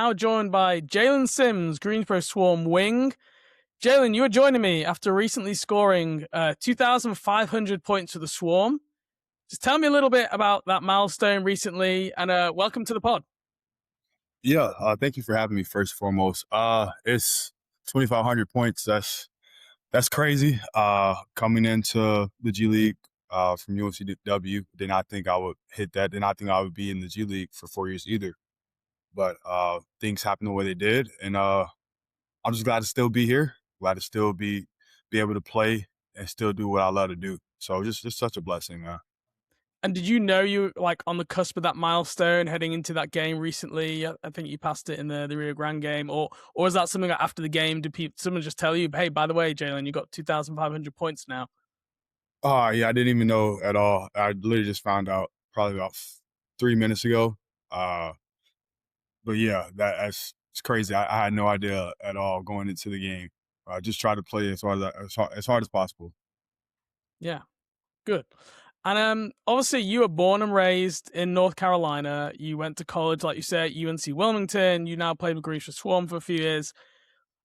now joined by Jaylen Sims, Greensboro Swarm wing. Jaylen, you were joining me after recently scoring 2,500 points for the Swarm. Just tell me a little bit about that milestone recently, and welcome to the pod. Yeah, thank you for having me first and foremost. It's 2,500 points. That's crazy. Coming into the G League from UNCW, did not think I would hit that. Did not think I would be in the G League for 4 years either. But things happened the way they did, and I'm just glad to still be here. Glad to still be able to play and still do what I love to do. So just such a blessing, man. And did you know you were like on the cusp of that milestone heading into that game recently? I think you passed it in the Rio Grande game, or is that something that after the game did someone just tell you, hey, by the way, Jaylen, you got 2,500 points now? Oh, yeah, I didn't even know at all. I literally just found out probably about 3 minutes ago. Uh, but yeah, it's crazy. I had no idea at all going into the game. I just tried to play as hard as possible. Yeah, good. And obviously, you were born and raised in North Carolina. You went to college, like you said, UNC Wilmington. You now played with Greensboro Swarm for a few years.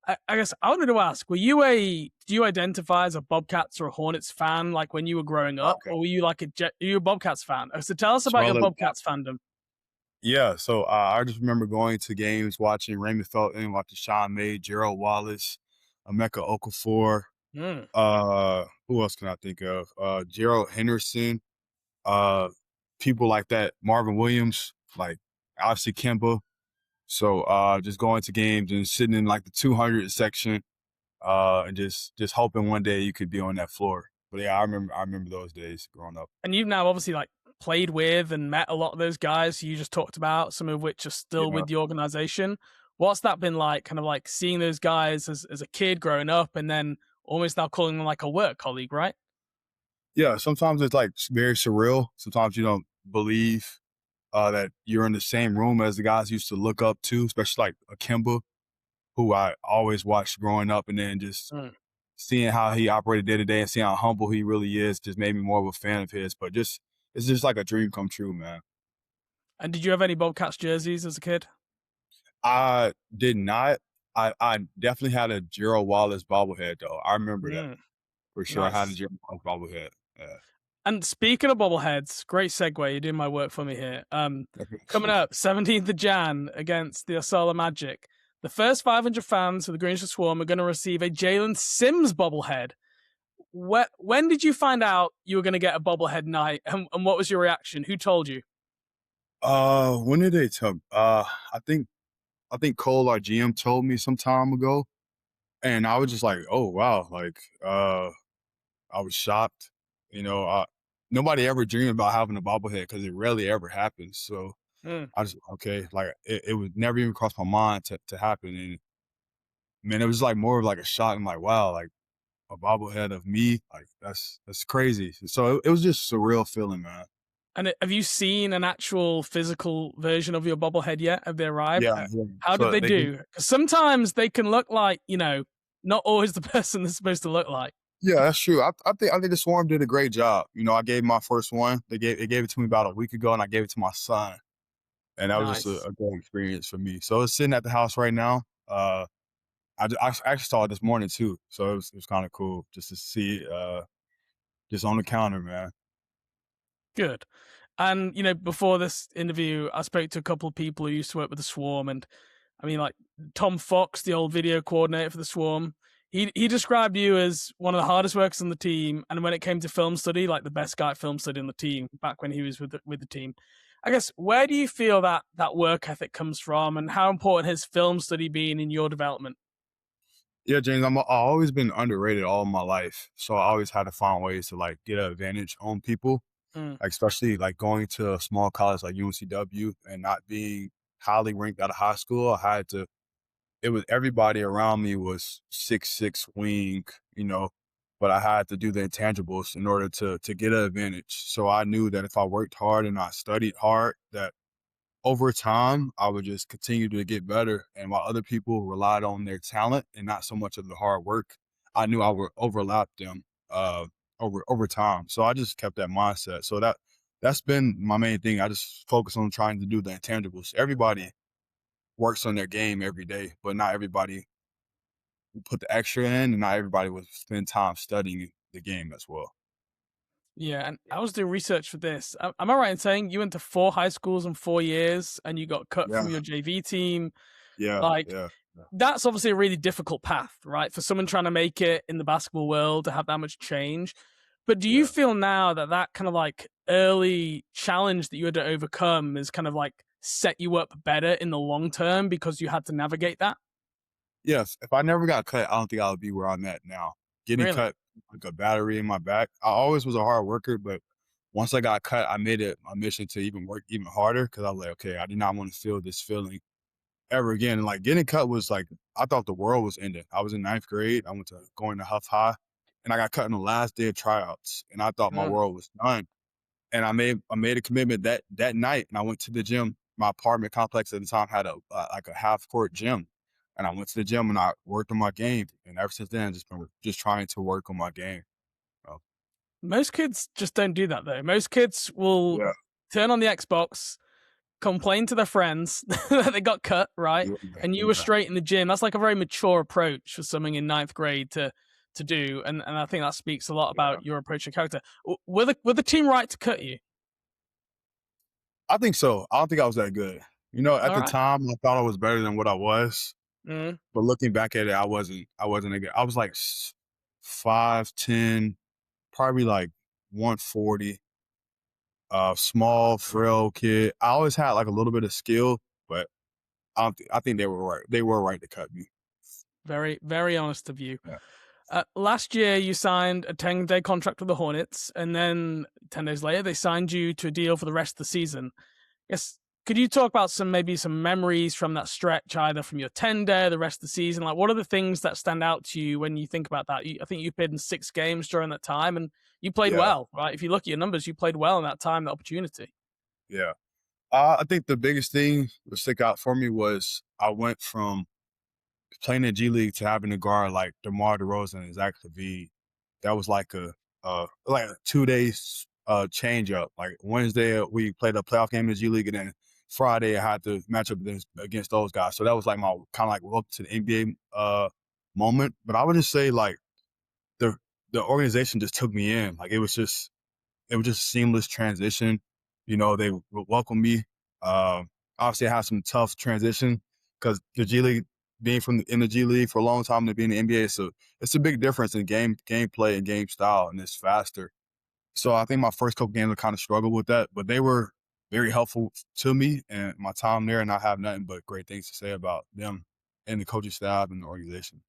I guess I wanted to ask: do you identify as a Bobcats or a Hornets fan, like when you were growing up, Okay. or were you like are you a Bobcats fan? So tell us So about I your live, Bobcats fandom. yeah, so I just remember going to games, watching Raymond Felton, watching Sean May, Gerald Wallace, Emeka Okafor. Mm. Who else can I think of? Gerald Henderson, uh, people like that, Marvin Williams, like obviously Kimba. So just going to games and sitting in like the 200 section, and just hoping one day you could be on that floor. But yeah, I remember those days growing up. And you've now obviously like played with and met a lot of those guys you just talked about, some of which are still Yeah, with the organization. What's that been like, kind of like seeing those guys as a kid growing up and then almost now calling them like a work colleague, right? yeah. Sometimes it's like very surreal. Sometimes you don't believe that you're in the same room as the guys you used to look up to, especially like a Kimba, who I always watched growing up, and then just Mm. seeing how he operated day to day and seeing how humble he really is just made me more of a fan of his. But just it's just like a dream come true, man. And did you have any Bobcats jerseys as a kid? I did not. I definitely had a Gerald Wallace bobblehead though. I remember that Mm. for sure. I had a Nice. Gerald Wallace bobblehead. Yeah. And speaking of bobbleheads, great segue. You're doing my work for me here. Coming up, 17th of Jan against the Osala Magic. The first 500 fans of the Greensboro Swarm are going to receive a Jaylen Sims bobblehead. When did you find out you were going to get a bobblehead night, and what was your reaction? Who told you? When did they tell? I think Cole, our GM, told me some time ago, and I was just like, oh wow, like I was shocked. You know, nobody ever dreamed about having a bobblehead because it rarely ever happens. So Mm. I just okay, like it would never even cross my mind to happen. And man, it was like more of like a shock. I'm like, wow, like a bobblehead of me, like that's crazy. So it was just a surreal feeling, man. And have you seen an actual physical version of your bobblehead yet? Have they arrived? Yeah, yeah. How did So they they did. do? 'Cause sometimes they can look like, not always the person they're supposed to look like. Yeah, that's true. I think the Swarm did a great job. You know, I gave my first one. They gave it to me about a week ago, and I gave it to my son, and that was just a, Nice. a great experience for me. So it's sitting at the house right now. I actually saw it this morning too, so it was kind of cool just to see it, just on the counter, man. Good. And, before this interview, I spoke to a couple of people who used to work with the Swarm. And I mean, like Tom Fox, the old video coordinator for the Swarm, he described you as one of the hardest workers on the team. And when it came to film study, like the best guy at film study on the team back when he was with the team. I guess, where do you feel that work ethic comes from, and how important has film study been in your development? Yeah, James, I've always been underrated all my life, so I always had to find ways to like get an advantage on people, Mm. like especially like going to a small college like UNCW and not being highly ranked out of high school. I had to. It was everybody around me was 6'6" wing, you know, but I had to do the intangibles in order to get an advantage. So I knew that if I worked hard and I studied hard, that over time I would just continue to get better. And while other people relied on their talent and not so much of the hard work, I knew I would overlap them over time. So I just kept that mindset. So that's been my main thing. I just focus on trying to do the intangibles. Everybody works on their game every day, but not everybody will put the extra in, and not everybody will spend time studying the game as well. Yeah, and I was doing research for this. Am I right in saying you went to 4 high schools in 4 years and you got cut Yeah, from your JV team? yeah, Like, yeah, yeah, that's obviously a really difficult path, right? For someone trying to make it in the basketball world to have that much change. But do you yeah. feel now that that kind of like early challenge that you had to overcome is kind of like set you up better in the long term because you had to navigate that? Yes, if I never got cut, I don't think I would be where I'm at now. Getting Really? cut like a battery in my back. I always was a hard worker, but once I got cut, I made it my mission to even work even harder because I was like, okay, I did not want to feel this feeling ever again. And like getting cut was like I thought the world was ending. I was in ninth grade. I went to going to Huff High, and I got cut on the last day of tryouts, and I thought my Mm. world was done. And I made a commitment that night, and I went to the gym. My apartment complex at the time had a like a half court gym, and I went to the gym and I worked on my game. And ever since then, just been just trying to work on my game. So, Most kids just don't do that though. Most kids will yeah, turn on the Xbox, complain to their friends that they got cut, right? yeah, And you were yeah, straight in the gym. That's like a very mature approach for someone in ninth grade to do, and I think that speaks a lot yeah. about your approach to character. Were the team right to cut you? I think so. I don't think I was that good. At All the right. time, I thought I was better than what I was. Mm, But looking back at it, I wasn't. I wasn't a good. I was like 5'10", probably like 140. Small, frail kid. I always had like a little bit of skill, but I think they were right. They were right to cut me. very, very honest of you. Yeah. Last year, you signed a 10-day contract with the Hornets, and then 10 days later, they signed you to a deal for the rest of the season. Yes. Could you talk about maybe some memories from that stretch, either from your 10-day, the rest of the season? Like, what are the things that stand out to you when you think about that? I think you played in 6 games during that time, and you played Yeah. well, right? If you look at your numbers, you played well in that time, that opportunity. Yeah. I think the biggest thing that stick out for me was I went from playing in G League to having to guard like DeMar DeRozan and Zach LaVine. That was like a 2 days change up. Like Wednesday we played a playoff game in G League, and then Friday I had to match up against those guys. So that was like my kind of like welcome to the NBA moment. But I would just say like the the organization just took me in. Like it was just a seamless transition. They would welcome me. Obviously, I had some tough transition because the G League, being in the G League for a long time to be in the NBA, so it's a big difference in gameplay and game style, and it's faster. So I think my first couple games I kind of struggled with that, but they were very helpful to me and my time there, and I have nothing but great things to say about them and the coaching staff and the organization.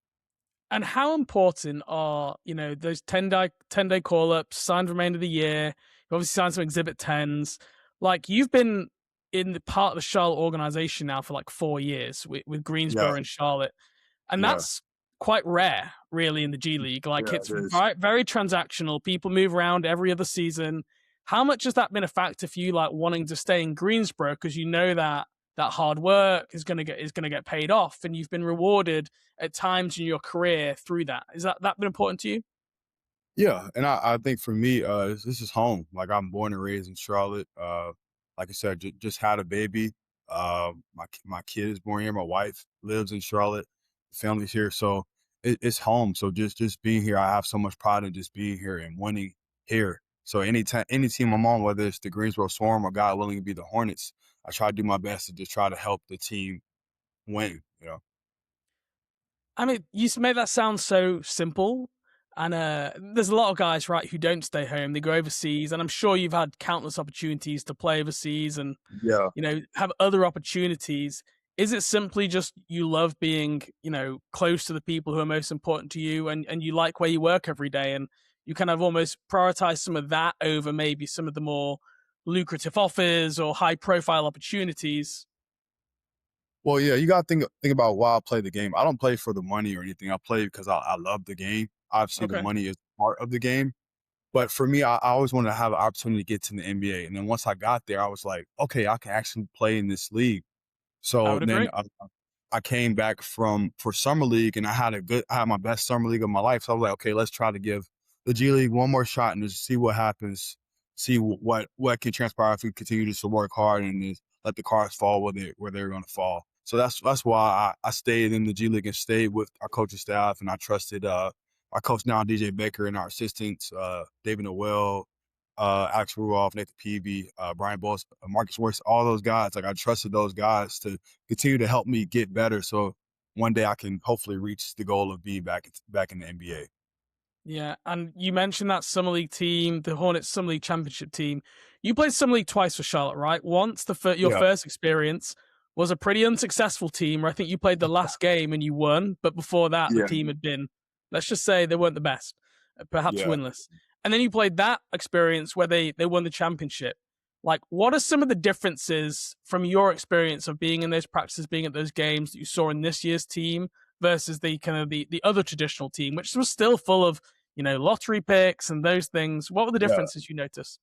And how important are, those 10-day call ups, signed remainder of the year? You obviously signed some exhibit 10s. Like, you've been in the part of the Charlotte organization now for like 4 years with Yeah, Greensboro and Charlotte. And yeah, that's quite rare, really, in the G League. Like, yeah. it's It is. very, very transactional. People move around every other season. How much has that been a factor for you, like wanting to stay in Greensboro because you know that that hard work is gonna get paid off, and you've been rewarded at times in your career through that? Is that been important to you? Yeah, and I think for me, this is home. Like I'm born and raised in Charlotte. Like I said, just had a baby. My kid is born here. My wife lives in Charlotte. Family's here, so it's home. So just being here, I have so much pride in just being here and winning here. So any team I'm on, whether it's the Greensboro Swarm or God willing to be the Hornets, I try to do my best to just try to help the team win. I mean, you made that sound so simple. And there's a lot of guys, right, who don't stay home. They go overseas. And I'm sure you've had countless opportunities to play overseas and, Yeah. have other opportunities. Is it simply just you love being, close to the people who are most important to you, and you like where you work every day, and you kind of almost prioritize some of that over maybe some of the more lucrative offers or high profile opportunities? Well, yeah, you gotta think about why I play the game. I don't play for the money or anything. I play because I love the game. Obviously, the Okay. money is part of the game, but for me, I always wanted to have an opportunity to get to the NBA. And then once I got there, I was like, okay, I can actually play in this league. I So would then agree. I came back for summer league, and I had my best summer league of my life. So I was like, okay, let's try to give the G League one more shot and just see what happens. See what can transpire if we continue just to work hard and just let the cards fall where they're going to fall. So that's why I stayed in the G League and stayed with our coaching staff, and I trusted our coach now, DJ Baker, and our assistants, David Noel, Alex Ruoff, Nathan Peavy, Brian Bowles, Marcus Worth, all those guys. Like I trusted those guys to continue to help me get better. So one day I can hopefully reach the goal of being back in the NBA. Yeah, and you mentioned that summer league team, the Hornets summer league championship team. You played summer league twice for Charlotte, right? Once your Yeah, first experience was a pretty unsuccessful team where I think you played the last game and you won, but before that the yeah, team had been, let's just say they weren't the best, perhaps yeah, winless. And then you played that experience where they won the championship. Like, what are some of the differences from your experience of being in those practices, being at those games that you saw in this year's team versus the kind of the other traditional team, which was still full of lottery picks and those things? What were the yeah. differences you noticed?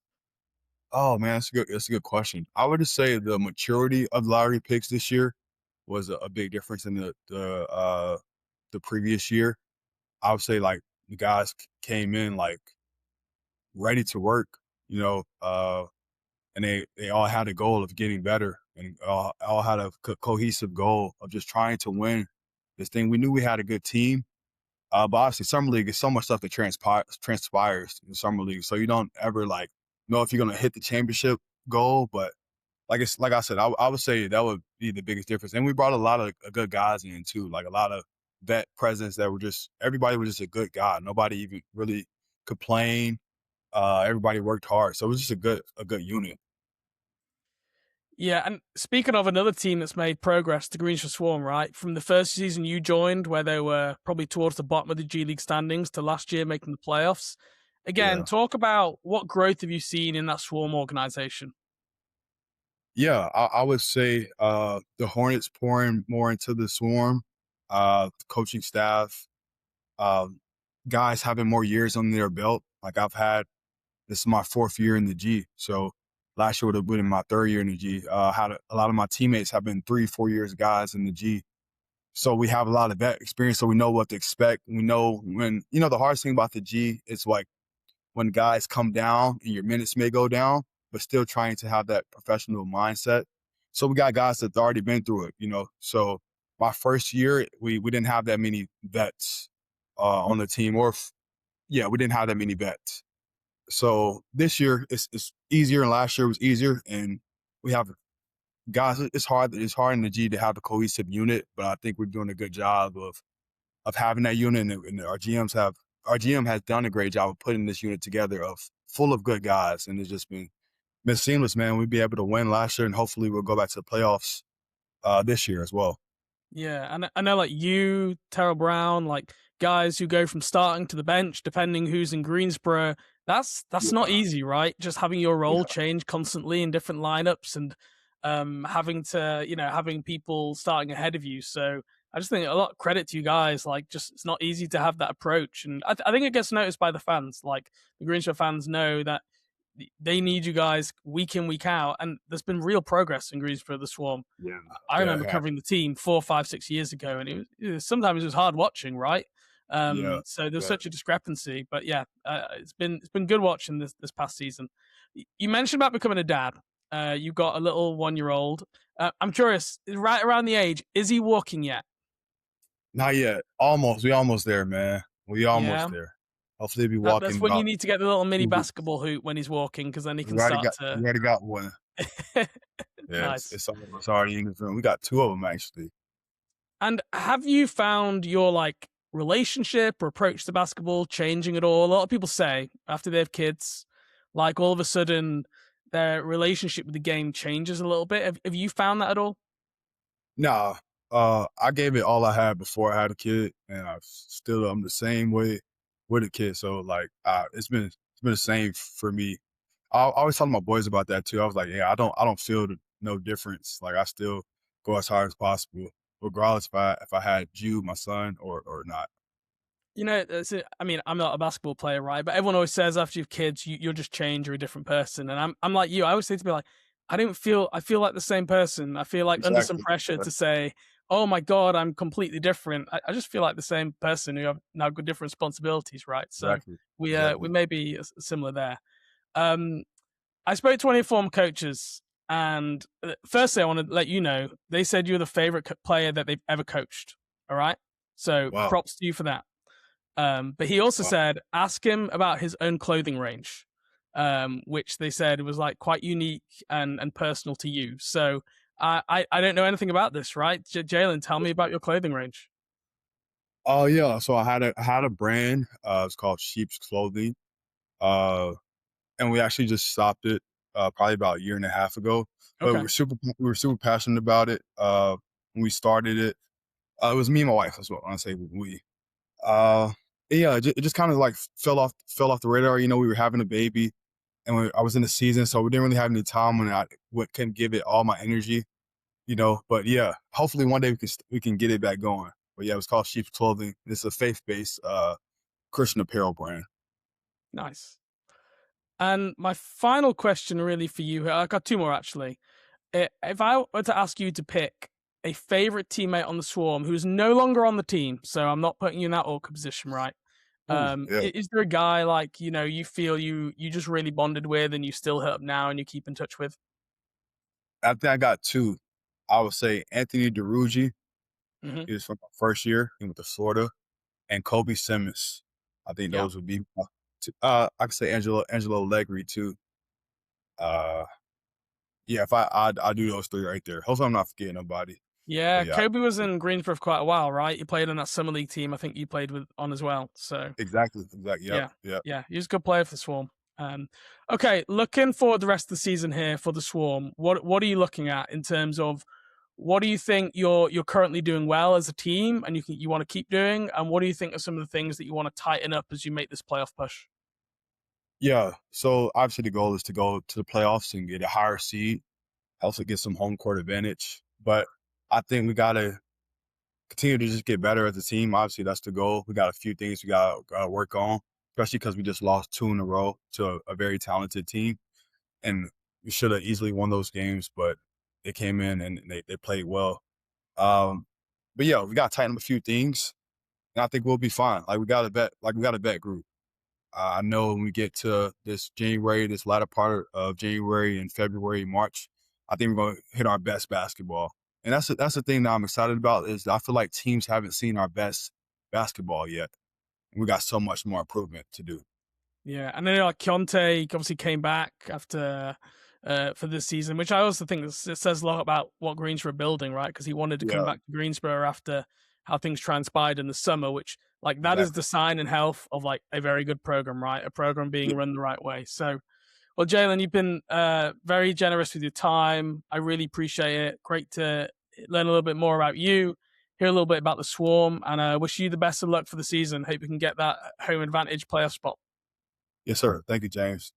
Oh man, that's a good question. I would just say the maturity of lottery picks this year was a big difference in the previous year. I would say like the guys came in like ready to work, you know, and they all had a goal of getting better and all had a cohesive goal of just trying to win this thing. We knew we had a good team, but obviously summer league is so much stuff that transpires in summer league, so you don't ever like know if you're gonna hit the championship goal. But like I said, I would say that would be the biggest difference. And we brought a lot of good guys in too, like a lot of vet presence that were just everybody was just a good guy. Nobody even really complained. Everybody worked hard, so it was just a good unit. Yeah, and speaking of another team that's made progress, the Greensboro Swarm, right? From the first season you joined, where they were probably towards the bottom of the G League standings, to last year making the playoffs. Again, Yeah, talk about what growth have you seen in that Swarm organization? yeah. I would say the Hornets pouring more into the Swarm, the coaching staff, um, guys having more years on their belt. Like I've had this is my fourth year in the G. So last year would have been my third year in the G. Had a lot of my teammates have been 3, 4 years guys in the G. So we have a lot of that experience. So we know what to expect. We know when, the hardest thing about the G is like when guys come down and your minutes may go down, but still trying to have that professional mindset. So we got guys that's already been through it. So my first year, we didn't have that many vets on the team, yeah, we didn't have that many vets. So this year it's easier, and last year was easier, and we have guys. It's hard. It's hard in the G to have a cohesive unit, but I think we're doing a good job of having that unit, and our GM has done a great job of putting this unit together of full of good guys, and it's just been seamless, man. We'd be able to win last year, and hopefully we'll go back to the playoffs this year as well. Yeah, and I know like you, Terrell Brown, like guys who go from starting to the bench, depending who's in Greensboro. That's not Yeah, easy, right? Just having your role yeah, change constantly in different lineups and having to, having people starting ahead of you. So I just think a lot of credit to you guys. Like, just it's not easy to have that approach, and I think it gets noticed by the fans. Like the Greensboro fans know that they need you guys week in, week out, and there's been real progress in Greensboro the Swarm. yeah, I yeah, remember covering the team 4, 5, 6 years ago, and sometimes it was hard watching, right? yeah, So there's yeah. such a discrepancy, but yeah, it's been good watching this past season. You mentioned about becoming a dad. You've got a little 1 year old. I'm curious, right around the age, is he walking yet? Not yet. Almost. We almost there, man. We almost Yeah, there. Hopefully, he'll be that's walking when you about need to get the little mini 2 weeks. basketball hoop when he's walking, because then he We can already start got we to. already got one. Yeah, Nice. it's already in his room. We got two of them actually. And have you found your like relationship or approach to basketball changing at all? A lot of people say after they have kids, like all of a sudden their relationship with the game changes a little bit. Have you found that at all? Nah, I gave it all I had before I had a kid, and I'm the same way with a kid. So like, it's been the same for me. I always tell my boys about that too. I was like, yeah, I don't feel no difference. Like I still go as hard as possible, regardless if I had you, my son, or not. I mean, I'm not a basketball player, right? But everyone always says after you have kids, you'll just change. You're a different person. And I'm like you. I always say to be like, I feel like the same person. I feel like under some Exactly. pressure Yeah, to say, oh my God, I'm completely different. I just feel like the same person who have now got different responsibilities, right? So exactly. we Exactly. may be similar there. Um, I spoke to one of your former coaches, And firstly, I want to let you know they said you're the favorite player that they've ever coached. All right, so Wow. props to you for that. But he also Wow. said ask him about his own clothing range, which they said was like quite unique and personal to you. So I don't know anything about this, right? Jaylen, tell me about your clothing range. Oh yeah. So I had a brand. It's called Sheep's Clothing. Uh, and we actually just stopped it probably about a year and a half ago. But Okay, we were super passionate about it. When we started it, it was me and my wife as well. When I say we, uh, yeah, it just kind of like fell off the radar. You know, we were having a baby, and I was in the season, so we didn't really have any time when I couldn't give it all my energy. You know, but yeah, hopefully one day we can get it back going. But yeah, it was called Sheep's Clothing. It's a faith based Christian apparel brand. nice. And my final question, really, for you, I got two more actually. If I were to ask you to pick a favorite teammate on the Swarm who's no longer on the team, so I'm not putting you in that awkward position, right? Ooh, yeah. Is there a guy like you feel you just really bonded with and you still hit up now and you keep in touch with? I think I got two. I would say Anthony DeRuggi. Hmm. He was from my first year. He went to Florida, and Kobe Simmons. I think Yeah, those would be. I could say Angelo Allegri too. Uh, yeah, if I do those three right there. Hopefully, I'm not forgetting nobody. yeah. But yeah, Kobe was in Greensboro for quite a while, right? He played in that summer league team. I think you played with on as well. So exactly. Yep, yeah, yep. yeah, he's a good player for the Swarm. Okay, looking forward the rest of the season here for the Swarm. What are you looking at in terms of what do you think you're currently doing well as a team and you want to keep doing, and what do you think are some of the things that you want to tighten up as you make this playoff push? Yeah. So obviously, the goal is to go to the playoffs and get a higher seed. Also, get some home court advantage. But I think we gotta continue to just get better as a team. Obviously, that's the goal. We got a few things we got to work on, especially because we just lost two in a row to a very talented team, and we should have easily won those games, but they came in and they played well. Um, but yeah, we got to tighten up a few things, and I think we'll be fine. Like we got a vet group. I know when we get to this January, this latter part of January and February, March, I think we're going to hit our best basketball. And that's the thing that I'm excited about is I feel like teams haven't seen our best basketball yet. And we got so much more improvement to do. Yeah, and then like Keontae obviously came back after for this season, which I also think it says a lot about what Greensboro are building, right? Because he wanted to come Yeah, back to Greensboro after how things transpired in the summer, which like that is exactly. the sign in health of like a very good program, right? A program being Yeah. run the right way. So, well, Jaylen, you've been very generous with your time. I really appreciate it. Great to learn a little bit more about you, hear a little bit about the Swarm, and I wish you the best of luck for the season. Hope you can get that home advantage playoff spot. Yes, sir. Thank you, James.